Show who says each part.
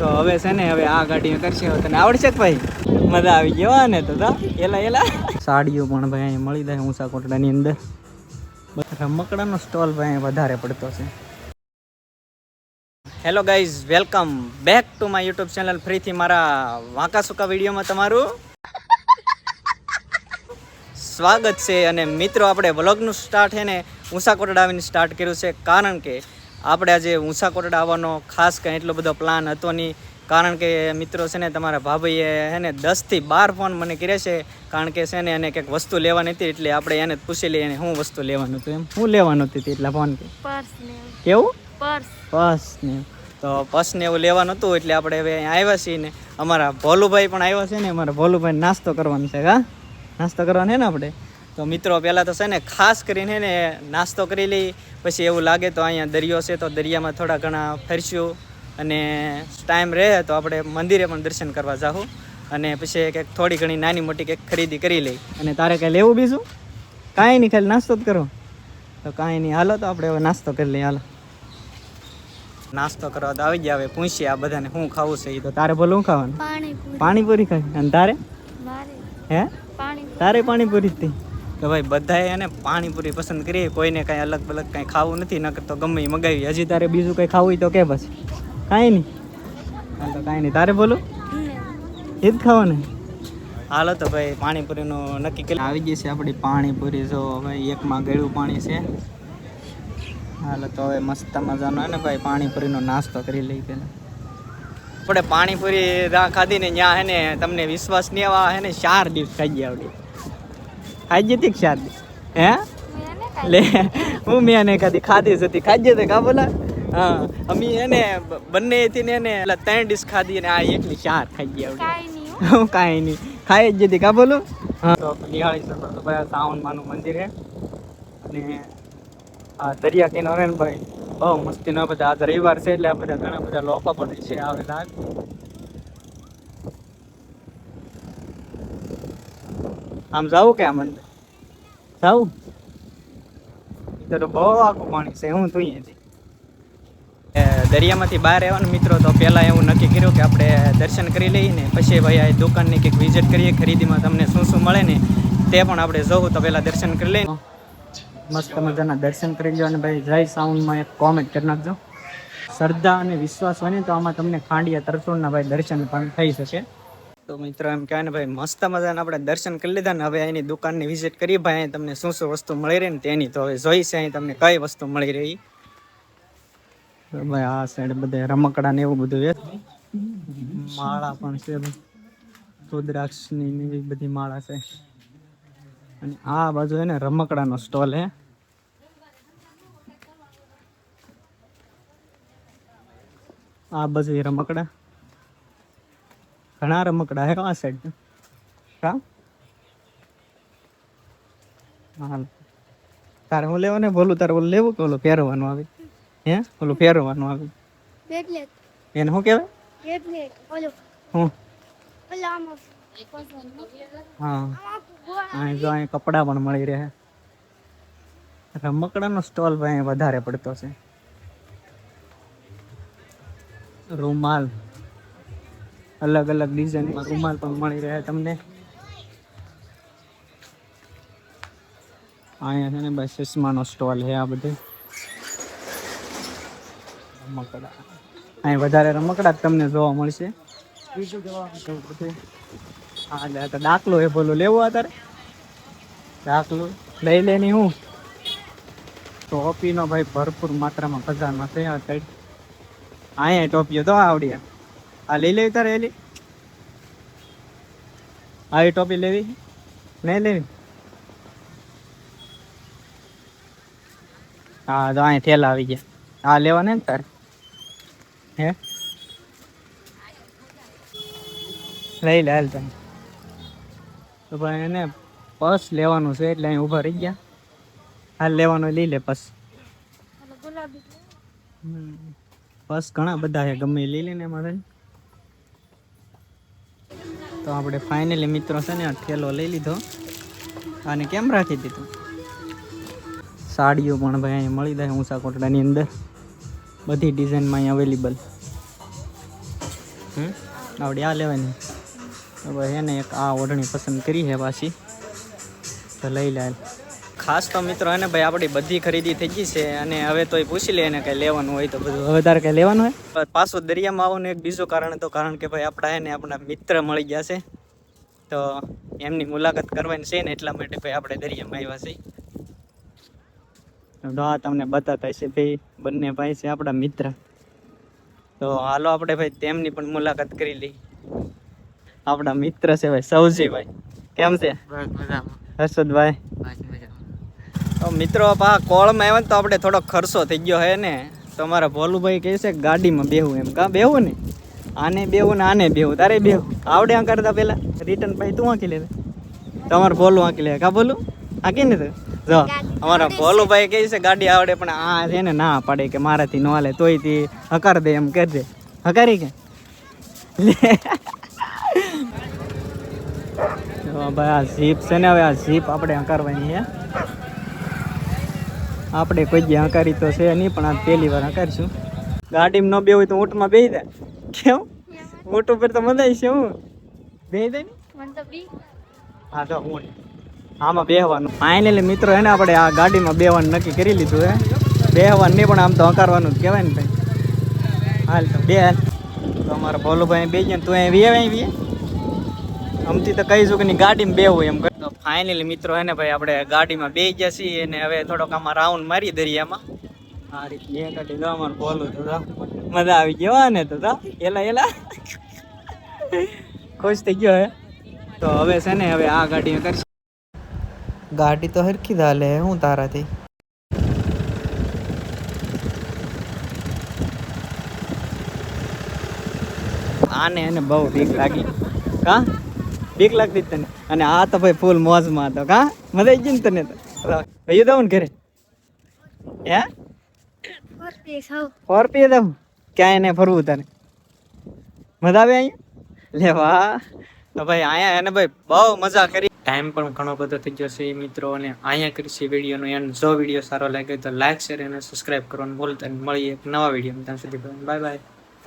Speaker 1: તો હવે છે ને હવે આ ગાડી કરશે. તને આવડશે કે ભાઈ? મજા આવી ગયો ને તો એલા સાડીઓ પણ ભાઈ અહીંયા મળી જાય ઊંચા કોટડાની અંદર. રમકડાનો સ્ટોલ ભાઈ વધારે પડતો છે. Hello guys, welcome back to my YouTube channel. ફરીથી મારા વાંકા સુકા વિડીયોમાં તમારું સ્વાગત છે. અને મિત્રો, આપણે વ્લોગનું સ્ટાર્ટ છે ને ઊંચા કોટડા આવીને સ્ટાર્ટ કર્યું છે. કારણ કે આપણે આજે ઊંચા કોટડા આવવાનો ખાસ કંઈ એટલો બધો પ્લાન હતો નહીં. કારણ કે મિત્રો છે ને તમારા ભાભીએ હે ને 10 થી 12 ફોન મને કર્યા છે. કારણ કે છે ને એને કંઈક વસ્તુ લેવાની હતી, એટલે આપણે એને પૂછી લઈએ શું વસ્તુ લેવાનું હતું. એમ શું લેવાનું હતું એટલા ફોન કે કેવું પર્સ ને તો પર્સ ને એવું લેવાનું હતું. એટલે આપણે હવે અહીંયા આવ્યા છીએ ને અમારા ભોલુભાઈ પણ આવ્યા છે ને. અમારા ભોલુભાઈ નાસ્તો કરવાનો છે. હા, નાસ્તો કરવાનો છે ને આપણે. તો મિત્રો પહેલાં તો છે ને ખાસ કરીને ને નાસ્તો કરી લઈ, પછી એવું લાગે તો અહીંયા દરિયો છે તો દરિયામાં થોડા ઘણા ફરશું, અને ટાઈમ રહે તો આપણે મંદિરે પણ દર્શન કરવા જાઉં, અને પછી કંઈક થોડી ઘણી નાની મોટી કંઈક ખરીદી કરી લઈ. અને તારે કંઈ લેવું બીજું? કાંઈ નહીં, ખાલી નાસ્તો જ કરો. તો કાંઈ નહીં, હાલો તો આપણે હવે નાસ્તો કરી લઈએ. હાલો નાસ્તો કરવા તો આવી ગયા. હવે પૂછીએ આ બધાને શું ખાવું છે. એ તો તારે બોલું શું ખાવાનું? પાણીપુરી ખાય. અને તારે? હે, તારે પાણીપુરી જ. તો ભાઈ બધાએ એને પાણીપુરી પસંદ કરી. કોઈને કાંઈ અલગ અલગ કાંઈ ખાવું નથી, નકર તો ગમે એ મગાવી. હજી તારે બીજું કંઈ ખાવું હોય તો કે પછી? કાંઈ નહીં, હાલ તો કાંઈ નહીં. તારે બોલું એ જ ખાવાનું? હાલો તો ભાઈ પાણીપુરીનું નક્કી કરી. આવી ગઈ છે આપણી પાણીપુરી. જો ભાઈ એકમાં ગળ્યું પાણી છે. હાલો તો હવે મસ્ત મજાનો ને ભાઈ પાણીપુરીનો નાસ્તો કરી લઈ. પહેલાં આપણે પાણીપુરી ખાધી ને ત્યાં હે ને તમને વિશ્વાસ નહીં આવવા હે ને 4 દિવસ ખાઈ ગયા. આવડી ખાઈ જતી 4 દિવસ? હે લે, હું મેં નહીં ખાધી હતી. ખાઈ જતી કા બોલા? હા, અમે એને બંને હતી ને એને 3 ડીશ ખાધી અને આ એકલી 4 ખાઈ ગયા. હું કાંઈ નહીં, ખાઈ જ જતી કા બોલું? હા, તો નિહાળી શકો તો ભાઈ સાવનમાનું મંદિર છે. અને આ દરિયા કિનારે ને ભાઈ બહુ મસ્તીનો બધા. આજ રવિવાર છે એટલે આ બધા ઘણા બધા લોકો પણ છે આવેલા. આમ જાવું કે આ મંદિર જાવું? તો બહુ આખું પાણી છે. હું તું અહીંયાથી દરિયામાંથી બહાર આવવાનું મિત્રો. તો પહેલાં એવું નક્કી કર્યું કે આપણે દર્શન કરી લઈએ ને પછી ભાઈ આ દુકાનની કંઈક વિઝિટ કરીએ. ખરીદીમાં તમને શું શું મળે ને તે પણ આપણે જોવું. તો પહેલાં દર્શન કરી લઈએ. મસ્ત મજાના દર્શન કરી લો. અને ભાઈ જય સાઉન્ડમાં એક કોમેન્ટ કરી નાખજો. શ્રદ્ધા અને વિશ્વાસ હોય ને તો આમાં તમને ખાંડિયા તરતુળના ભાઈ દર્શન પણ થઈ શકે. તો મિત્રો એમ કહેવાય ને ભાઈ મસ્ત મજાના આપણે દર્શન કરી લીધા ને હવે અહીંની દુકાનની વિઝિટ કરી. ભાઈ અહીં તમને શું શું વસ્તુ મળી રહી ને તેની તો હવે જોઈ છે અહીં તમને કઈ વસ્તુ મળી રહી. ભાઈ આ સાઈડ બધા રમકડા ને એવું બધું છે. માળા પણ છે, રુદ્રાક્ષની એવી બધી માળા છે. અને આ બાજુ છે ને રમકડાનો સ્ટોલ હે. આ બાજુ રમકડા, ઘણા રમકડા હે આ સાઈડ. હા, તારે હું લેવા ને બોલું? તારે ઓલું લેવું કે ઓલું પહેરવાનું આવે? હે, ઓલું પહેરવાનું આવે એને શું કહેવાય? હું હા, અહીં જો અહીં કપડાં પણ મળી રહે. રમકડાનો સ્ટોલ ભાઈ વધારે પડતો છે. રૂમાલ, અલગ અલગ ડિઝાઇનમાં રૂમાલ પણ મળી રહે તમને. અહીંયા છે ને ભાઈ ચશ્માનો સ્ટોલ છે. આ બધે રમકડા, અહીં વધારે રમકડા જ તમને જોવા મળશે. હા, તો દાખલો એ બોલો લેવો અત્યારે? દાખલો લઈ લે ની. હું ટોપીનો ભાઈ ભરપૂર માત્રામાં ખજાનમાં છે. આ સાઈડ અહીંયા ટોપીઓ તો આવડી. આ લઈ લેવી તારે? એલી આવી ટોપી લેવી નહીં લેવી? હા, તો અહીંયા ઠેલા આવી ગયા. આ લેવા ને તારે? હે, લઈ લે હાલ તમે. તો ભાઈ એને પર્સ લેવાનું છે એટલે અહીં ઊભા રહી ગયા. હાલ લેવાનું લઈ લે પર્સ. પર્સ ઘણા બધા છે, ગમે લઈ લે ને મારે. તો આપણે ફાઇનલી મિત્રો છે ને આ ઠેલો લઈ લીધો. આને કેમ રાખી દીધું? સાડીઓ પણ ભાઈ અહીંયા મળી જાય ઊંચા કોટડાની અંદર. બધી ડિઝાઇનમાં અહીં અવેલેબલ. આવડી આ લેવાની. હવે એને એક આ ઓઢણી પસંદ કરી છે પાછી, તો લઈ લે. ખાસ તો મિત્રો એને ભાઈ આપણી બધી ખરીદી થઈ ગઈ છે, અને હવે તોય પૂછી લે એને કંઈ લેવાનું હોય તો બધું. હવે તારે કંઈ લેવાનું હોય? પાછું દરિયામાં આવવાનું એક બીજું કારણ હતું, કારણ કે ભાઈ આપણા એને આપણા મિત્ર મળી ગયા છે, તો એમની મુલાકાત કરવાની છે ને, એટલા માટે ભાઈ આપણે દરિયામાં આવ્યા છીએ. હા, તમને બતાતા છે ભાઈ, બંને ભાઈ છે આપણા મિત્ર. તો હાલો આપણે ભાઈ તેમની પણ મુલાકાત કરી લઈ. આપણા મિત્ર છે ભાઈ સૌજીભાઈ. કેમ છે? હર્ષદભાઈ. તો મિત્રો પા કોળમાં આવ્યા તો આપણે થોડો ખર્ચો થઈ ગયો હે ને, તો અમારા ભોલુભાઈ કહે છે ગાડીમાં બેહવું એમ. કાં બેહવું ને? આને બેહવું ને આને બેહવું. તારે બેહવું આવડે આ કરતા પેલા રિટર્ન ભાઈ તું આંકી લે. તમારે ભોલું આંકી લે. કા બોલું આંકી ને? તો જો અમારા ભોલુભાઈ કહે છે ગાડી આવડે, પણ આ છે ને ના પાડે કે મારાથી ન હાલે, તોય તે હકાર દે એમ કરી દે. હકારી કે ભાઈ આ જીપ છે ને, હવે આ જીપ આપણે હકારવાની છે. આપણે કોઈ જ હકારી તો છે નહીં, પણ આ પહેલી વાર હકારીશું. ગાડીમાં ન બેવું તો ઊંટમાં બેસી દે. કેમ? ઊંટ ઉપર તો મજા છે. હું બેસી દે ને? હા તો હું આમાં બેહવાનું ફાઇનલી મિત્રો એને આપણે આ ગાડીમાં બેહવાનું નક્કી કરી લીધું હે. બેહવાનું નહીં પણ આમ તો હકારવાનું જ કહેવાય ને ભાઈ. હાલ તો બે હાલ તો અમારા ભોલુભાઈ બે ગયા, તું અહીં વીએ અમથી તો કહીશું કે નહીં ગાડીમાં બેવું એમ. તો ફાઇનલી મિત્રો એને ભાઈ આપણે ગાડીમાં બે ગયા છીએ, અને હવે થોડોક આમાં રાઉન્ડ મારી દરિયામાં. આ રીતે બે ગાડી દો અમારું ભોલું તો મજા આવી ગયો ને. તો એલા ખુશ થઈ ગયો હે. તો હવે છે ને હવે આ ગાડી કરશે. ગાડી તો હરખી ચાલે હું તારાથી. આને એને બહુ બીક લાગી. કા બીક લાગતી તને? અને આ તો ભાઈ ફૂલ મોજમાં હતો. કા મજા આવી ગઈ ને તને? તો ભાઈ દઉં ને ઘરે હે 4 રૂપિયા દઉં. ક્યાં એને ફરવું તને? મજા આવે અહીંયા લેવા? તો ભાઈ અહીંયા એને ભાઈ બહુ મજા કરી. ટાઈમ પણ ઘણો બધો થઈ ગયો છે મિત્રો, અને અહીંયા કરીશું વિડીયોનો એન્ડ. જો વિડીયો સારો લાગે તો લાઈક શેર અને સબસ્ક્રાઈબ કરવાનું ભૂલતા નહીં. મળીએ એક નવા વિડીયોમાં. ત્યાં સુધી બાય બાય.